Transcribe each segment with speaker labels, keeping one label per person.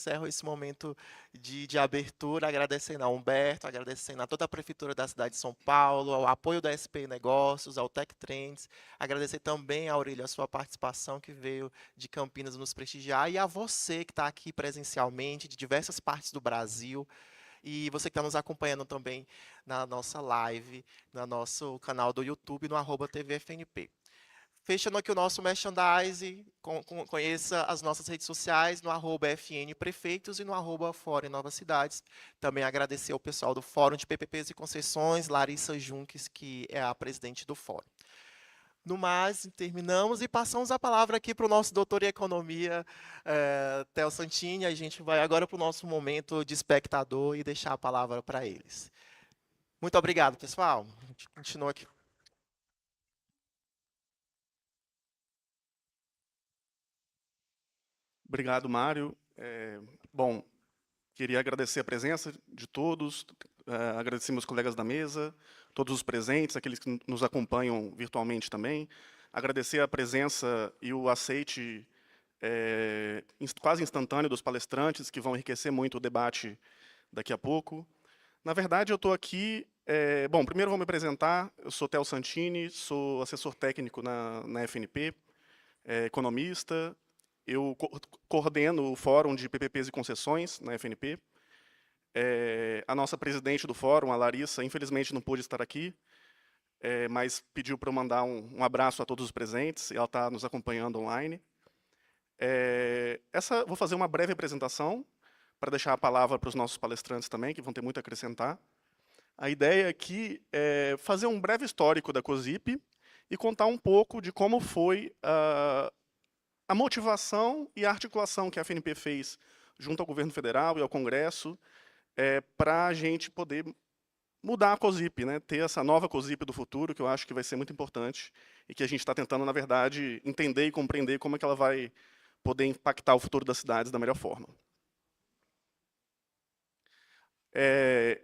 Speaker 1: encerro esse momento de abertura agradecendo a Humberto, agradecendo a toda a Prefeitura da cidade de São Paulo, ao apoio da SP Negócios, ao Tech Trends, agradecer também a Aurílio a sua participação, que veio de Campinas nos prestigiar, e a você que está aqui presencialmente, de diversas partes do Brasil, e você que está nos acompanhando também na nossa live, no nosso canal do YouTube, no @TVFNP. Fechando aqui o nosso merchandise, conheça as nossas redes sociais no @FNPrefeitos e no @Fórum Novas Cidades. Também agradecer ao pessoal do Fórum de PPPs e Concessões, Larissa Junques, que é a presidente do Fórum. No mais, terminamos e passamos a palavra aqui para o nosso doutor em economia, Theo Santini. A gente vai agora para o nosso momento de espectador e deixar a palavra para eles. Muito obrigado, pessoal. A gente continua aqui.
Speaker 2: Obrigado, Mário. Bom, queria agradecer a presença de todos, agradecer meus colegas da mesa, todos os presentes, aqueles que nos acompanham virtualmente também, agradecer a presença e o aceite quase instantâneo dos palestrantes, que vão enriquecer muito o debate daqui a pouco. Na verdade, eu estou aqui... bom, primeiro vou me apresentar. Eu sou Theo Santini, sou assessor técnico na FNP, economista. Eu coordeno o Fórum de PPPs e Concessões na FNP. A nossa presidente do Fórum, a Larissa, infelizmente não pôde estar aqui, mas pediu para eu mandar um abraço a todos os presentes, e ela está nos acompanhando online. Vou fazer uma breve apresentação, para deixar a palavra para os nossos palestrantes também, que vão ter muito a acrescentar. A ideia aqui é fazer um breve histórico da COSIP e contar um pouco de como foi a motivação e a articulação que a FNP fez junto ao governo federal e ao Congresso para a gente poder mudar a COSIP, né? Ter essa nova COSIP do futuro, que eu acho que vai ser muito importante e que a gente está tentando, na verdade, entender e compreender como é que ela vai poder impactar o futuro das cidades da melhor forma.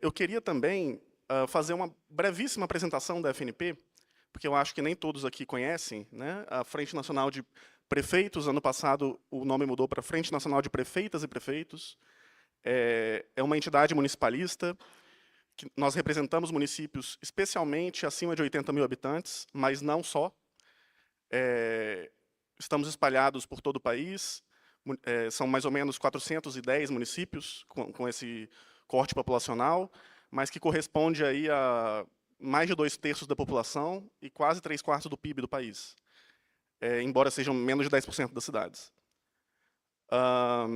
Speaker 2: Eu queria também fazer uma brevíssima apresentação da FNP, porque eu acho que nem todos aqui conhecem, né? A Frente Nacional de Prefeitos, ano passado o nome mudou para Frente Nacional de Prefeitas e Prefeitos. É uma entidade municipalista, que nós representamos municípios especialmente acima de 80 mil habitantes, mas não só. Estamos espalhados por todo o país, são mais ou menos 410 municípios com esse corte populacional, mas que corresponde aí a mais de 2/3 da população e quase 3/4 do PIB do país, embora sejam menos de 10% das cidades. A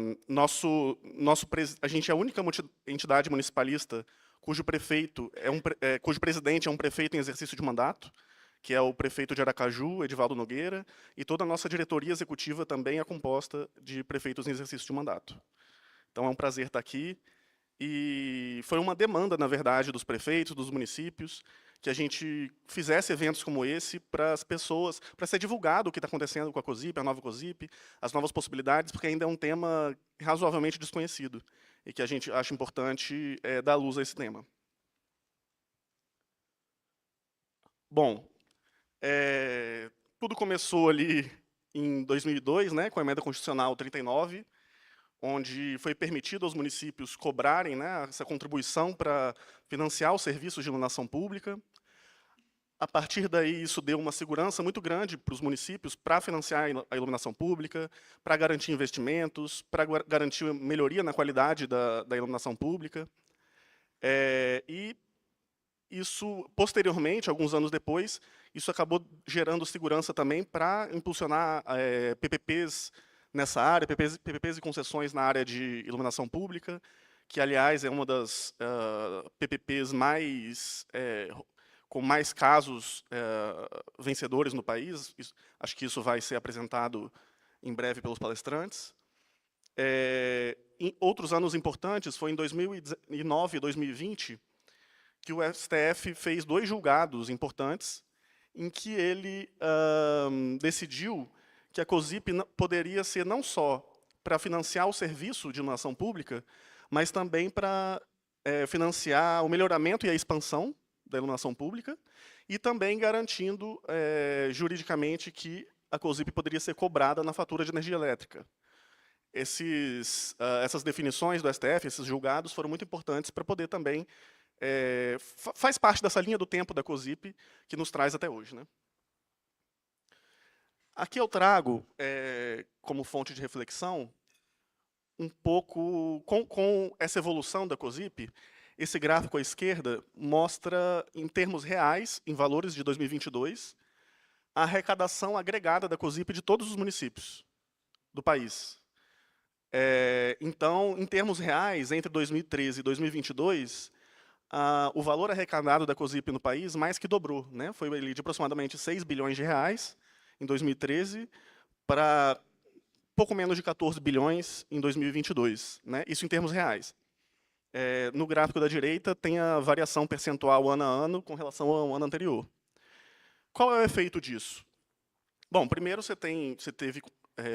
Speaker 2: gente é a única entidade municipalista cujo presidente é um prefeito em exercício de mandato, que é o prefeito de Aracaju, Edivaldo Nogueira, e toda a nossa diretoria executiva também é composta de prefeitos em exercício de mandato. Então, é um prazer estar aqui. E foi uma demanda, na verdade, dos prefeitos, dos municípios, que a gente fizesse eventos como esse para as pessoas, para ser divulgado o que está acontecendo com a COSIP, a nova COSIP, as novas possibilidades, porque ainda é um tema razoavelmente desconhecido e que a gente acha importante dar luz a esse tema. Bom, tudo começou ali em 2002, né, com a Emenda Constitucional 39, onde foi permitido aos municípios cobrarem, né, essa contribuição para financiar os serviços de iluminação pública. A partir daí, isso deu uma segurança muito grande para os municípios para financiar a iluminação pública, para garantir investimentos, para garantir melhoria na qualidade da iluminação pública. E isso, posteriormente, alguns anos depois, isso acabou gerando segurança também para impulsionar PPPs nessa área, PPPs e concessões na área de iluminação pública, que, aliás, é uma das PPPs com mais casos vencedores no país. Acho que isso vai ser apresentado em breve pelos palestrantes. Em outros anos importantes, foi em 2019 e 2020, que o STF fez 2 julgados importantes, em que ele decidiu que a COSIP poderia ser não só para financiar o serviço de iluminação pública, mas também para financiar o melhoramento e a expansão da iluminação pública, e também garantindo juridicamente que a COSIP poderia ser cobrada na fatura de energia elétrica. Essas definições do STF, esses julgados, foram muito importantes para poder também faz parte dessa linha do tempo da COSIP que nos traz até hoje, né? Aqui eu trago, como fonte de reflexão, um pouco, com essa evolução da COSIP, esse gráfico à esquerda mostra, em termos reais, em valores de 2022, a arrecadação agregada da COSIP de todos os municípios do país. Então, em termos reais, entre 2013 e 2022, o valor arrecadado da COSIP no país mais que dobrou, né? Foi ali de aproximadamente 6 bilhões de reais em 2013 para pouco menos de 14 bilhões em 2022, né? Isso em termos reais. No gráfico da direita tem a variação percentual ano a ano com relação ao ano anterior. Qual é o efeito disso? Bom, primeiro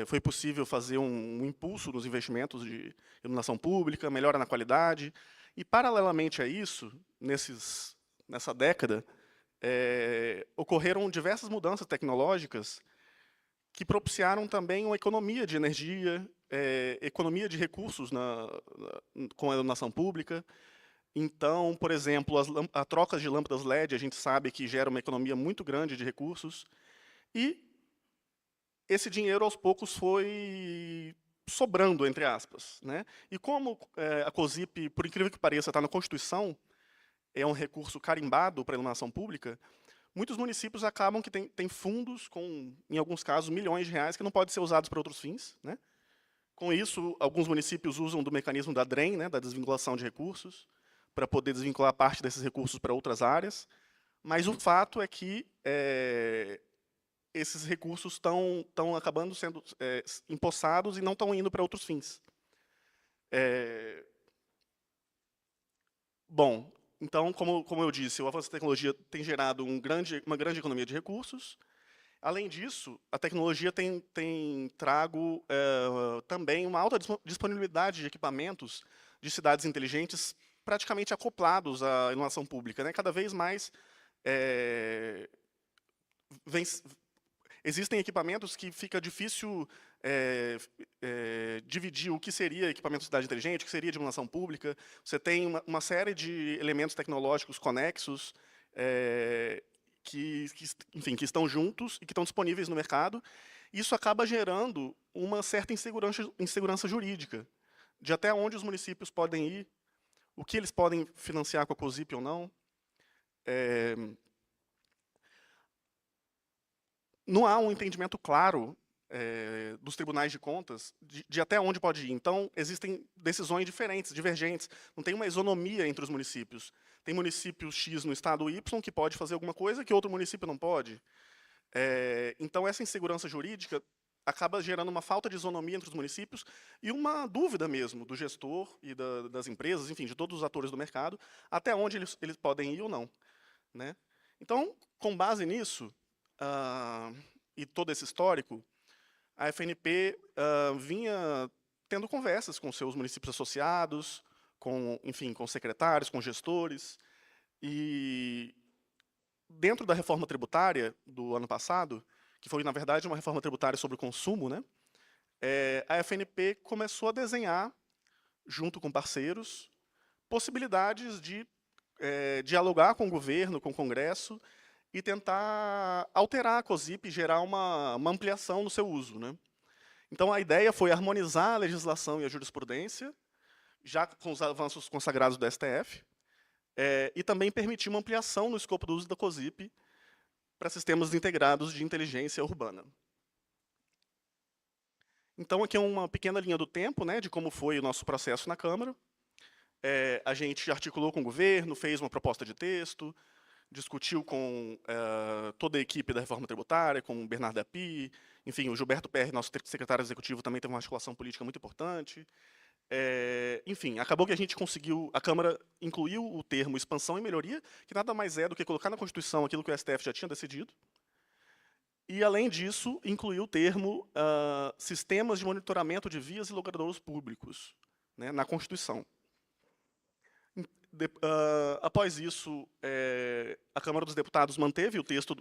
Speaker 2: foi possível fazer um impulso nos investimentos de iluminação pública, melhora na qualidade, e, paralelamente a isso, nessa década, ocorreram diversas mudanças tecnológicas que propiciaram também uma economia de energia, economia de recursos com a iluminação pública. Então, por exemplo, a troca de lâmpadas LED, a gente sabe que gera uma economia muito grande de recursos, e esse dinheiro, aos poucos, foi sobrando, entre aspas, né? E como a COSIP, por incrível que pareça, está na Constituição, é um recurso carimbado para a iluminação pública, muitos municípios acabam que têm fundos com, em alguns casos, milhões de reais que não podem ser usados para outros fins, né? Com isso, alguns municípios usam do mecanismo da DREM, né, da desvinculação de recursos, para poder desvincular parte desses recursos para outras áreas. Mas o fato é que esses recursos estão acabando sendo empossados e não estão indo para outros fins. Bom, então, como eu disse, o avanço da tecnologia tem gerado uma grande economia de recursos. Além disso, a tecnologia tem trago também uma alta disponibilidade de equipamentos de cidades inteligentes praticamente acoplados à iluminação pública, né? Cada vez mais existem equipamentos que fica difícil dividir o que seria equipamento de cidade inteligente, o que seria de iluminação pública. Você tem uma série de elementos tecnológicos conexos enfim, que estão juntos e que estão disponíveis no mercado. Isso acaba gerando uma certa insegurança jurídica, de até onde os municípios podem ir, o que eles podem financiar com a COSIP ou não. Não há um entendimento claro dos tribunais de contas de até onde pode ir. Então, existem decisões diferentes, divergentes. Não tem uma isonomia entre os municípios. Tem município X no estado Y que pode fazer alguma coisa que outro município não pode. Então, essa insegurança jurídica acaba gerando uma falta de isonomia entre os municípios e uma dúvida mesmo do gestor e das empresas, enfim, de todos os atores do mercado, até onde eles podem ir ou não, né? Então, com base nisso, e todo esse histórico, a FNP vinha tendo conversas com seus municípios associados, enfim, com secretários, com gestores, e dentro da reforma tributária do ano passado, que foi, na verdade, uma reforma tributária sobre o consumo, né, a FNP começou a desenhar, junto com parceiros, possibilidades de dialogar com o governo, com o Congresso, e tentar alterar a COSIP e gerar uma ampliação no seu uso, né? Então, a ideia foi harmonizar a legislação e a jurisprudência, já com os avanços consagrados do STF, e também permitir uma ampliação no escopo do uso da COSIP para sistemas integrados de inteligência urbana. Então, aqui é uma pequena linha do tempo, né, de como foi o nosso processo na Câmara. A gente articulou com o governo, fez uma proposta de texto, discutiu com toda a equipe da reforma tributária, com o Bernardo Api, enfim, o Gilberto Perry, nosso secretário executivo, também teve uma articulação política muito importante. Enfim, acabou que a Câmara incluiu o termo expansão e melhoria, que nada mais é do que colocar na Constituição aquilo que o STF já tinha decidido, e, além disso, incluiu o termo sistemas de monitoramento de vias e logradouros públicos, né, na Constituição. Após isso, a Câmara dos Deputados manteve o texto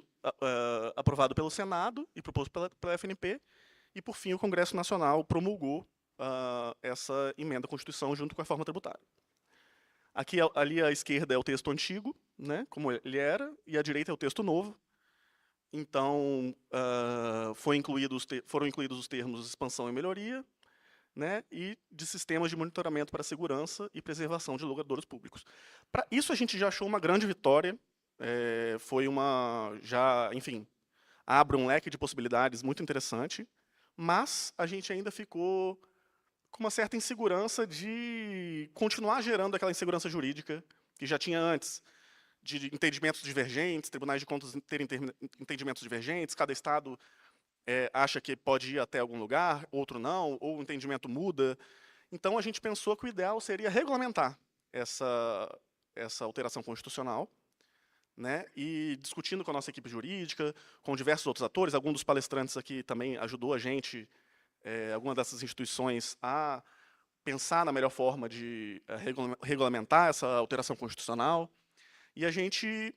Speaker 2: aprovado pelo Senado e proposto pela FNP, e, por fim, o Congresso Nacional promulgou essa emenda à Constituição junto com a reforma tributária. Ali à esquerda é o texto antigo, né, como ele era, e à direita é o texto novo. Então, foram incluídos os termos expansão e melhoria, né, e de sistemas de monitoramento para segurança e preservação de logradouros públicos. Para isso, a gente já achou uma grande vitória. Enfim, abre um leque de possibilidades muito interessante, mas a gente ainda ficou com uma certa insegurança de continuar gerando aquela insegurança jurídica que já tinha antes, de entendimentos divergentes, tribunais de contas terem entendimentos divergentes, cada estado acha que pode ir até algum lugar, outro não, ou o entendimento muda. Então, a gente pensou que o ideal seria regulamentar essa alteração constitucional, né, e discutindo com a nossa equipe jurídica, com diversos outros atores. Algum dos palestrantes aqui também ajudou a gente, alguma dessas instituições, a pensar na melhor forma de regulamentar essa alteração constitucional. E a gente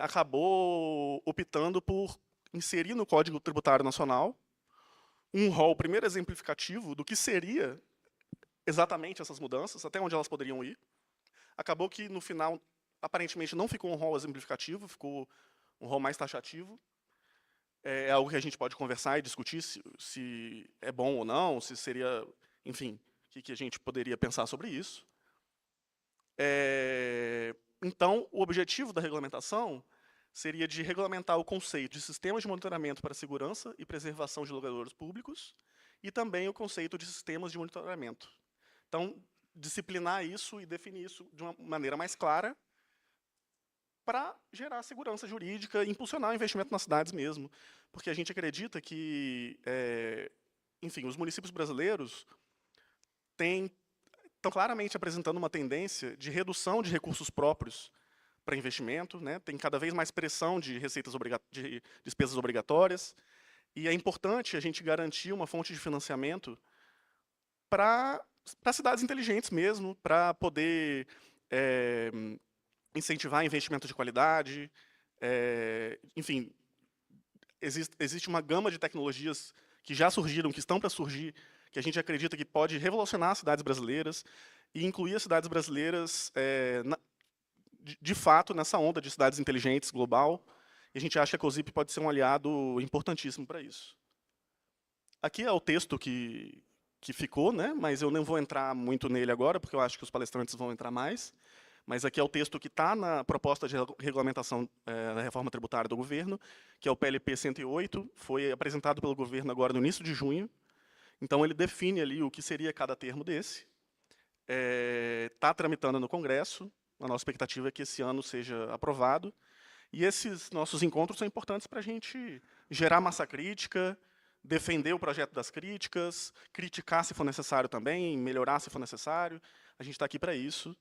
Speaker 2: acabou optando por inserir no Código Tributário Nacional um rol, primeiro, exemplificativo do que seria exatamente essas mudanças, até onde elas poderiam ir. Acabou que, no final, aparentemente não ficou um rol exemplificativo, ficou um rol mais taxativo. É algo que a gente pode conversar e discutir se é bom ou não, se seria, enfim, o que a gente poderia pensar sobre isso. Então, o objetivo da regulamentação seria de regulamentar o conceito de sistemas de monitoramento para segurança e preservação de logradouros públicos e também o conceito de sistemas de monitoramento. Então, disciplinar isso e definir isso de uma maneira mais clara para gerar segurança jurídica e impulsionar o investimento nas cidades mesmo. Porque a gente acredita que, enfim, os municípios brasileiros estão claramente apresentando uma tendência de redução de recursos próprios para investimento, né? Tem cada vez mais pressão de de despesas obrigatórias, e é importante a gente garantir uma fonte de financiamento para cidades inteligentes mesmo, para poder incentivar investimento de qualidade. Enfim, existe uma gama de tecnologias que já surgiram, que estão para surgir, que a gente acredita que pode revolucionar as cidades brasileiras e incluir as cidades brasileiras, de fato, nessa onda de cidades inteligentes global. E a gente acha que a COSIP pode ser um aliado importantíssimo para isso. Aqui é o texto que ficou, né? Mas eu não vou entrar muito nele agora, porque eu acho que os palestrantes vão entrar mais. Mas aqui é o texto que está na proposta de regulamentação da reforma tributária do governo, que é o PLP 108, foi apresentado pelo governo agora no início de junho. Então, ele define ali o que seria cada termo desse. Está tramitando no Congresso, a nossa expectativa é que esse ano seja aprovado. E esses nossos encontros são importantes para a gente gerar massa crítica, defender o projeto das críticas, criticar se for necessário também, melhorar se for necessário. A gente está aqui para isso.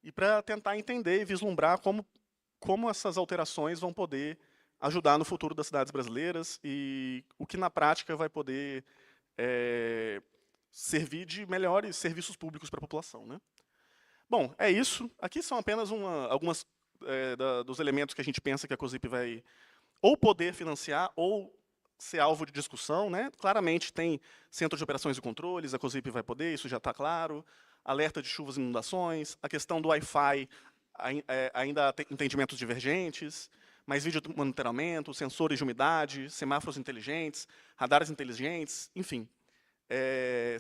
Speaker 2: E para tentar entender e vislumbrar como essas alterações vão poder ajudar no futuro das cidades brasileiras e o que, na prática, vai poder servir de melhores serviços públicos para a população, né? Bom, é isso. Aqui são apenas algumas dos elementos que a gente pensa que a COSIP vai ou poder financiar ou ser alvo de discussão, né? Claramente tem centro de operações e controles, a COSIP vai poder, isso já está claro. Alerta de chuvas e inundações, a questão do Wi-Fi ainda tem entendimentos divergentes, mas vídeo monitoramento, sensores de umidade, semáforos inteligentes, radares inteligentes, enfim.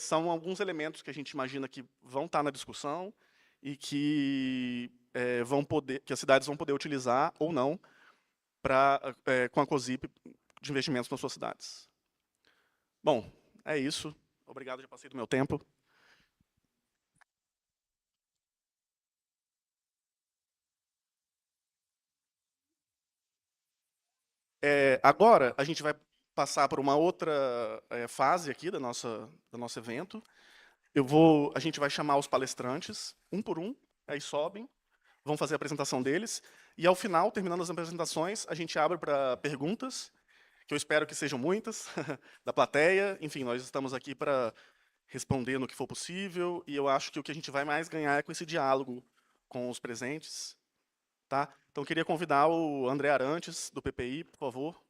Speaker 2: São alguns elementos que a gente imagina que vão estar na discussão e que que as cidades vão poder utilizar ou não com a COSIP de investimentos nas suas cidades. Bom, é isso. Obrigado, já passei do meu tempo. Agora, a gente vai passar por uma outra fase aqui do nosso evento. A gente vai chamar os palestrantes, um por um, aí sobem, vão fazer a apresentação deles, e ao final, terminando as apresentações, a gente abre para perguntas, que eu espero que sejam muitas, da plateia. Enfim, nós estamos aqui para responder no que for possível, e eu acho que o que a gente vai mais ganhar é com esse diálogo com os presentes. Tá? Então, eu queria convidar o André Arantes, do PPI, por favor.